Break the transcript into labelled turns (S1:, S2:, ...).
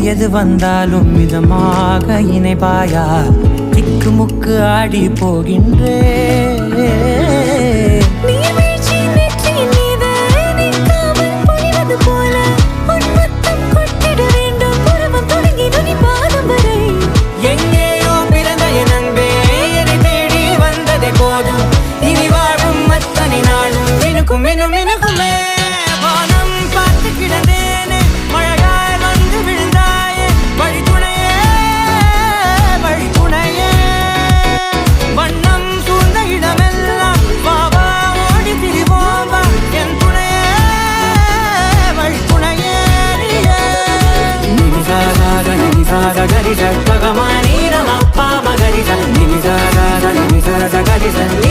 S1: எது வந்தாலும் மிதமாக இணைப்பாயா திக்குமுக்கு ஆடி போகின்றே
S2: Gari sa pagmani na mappa magari sa ni sa ni sa gari sa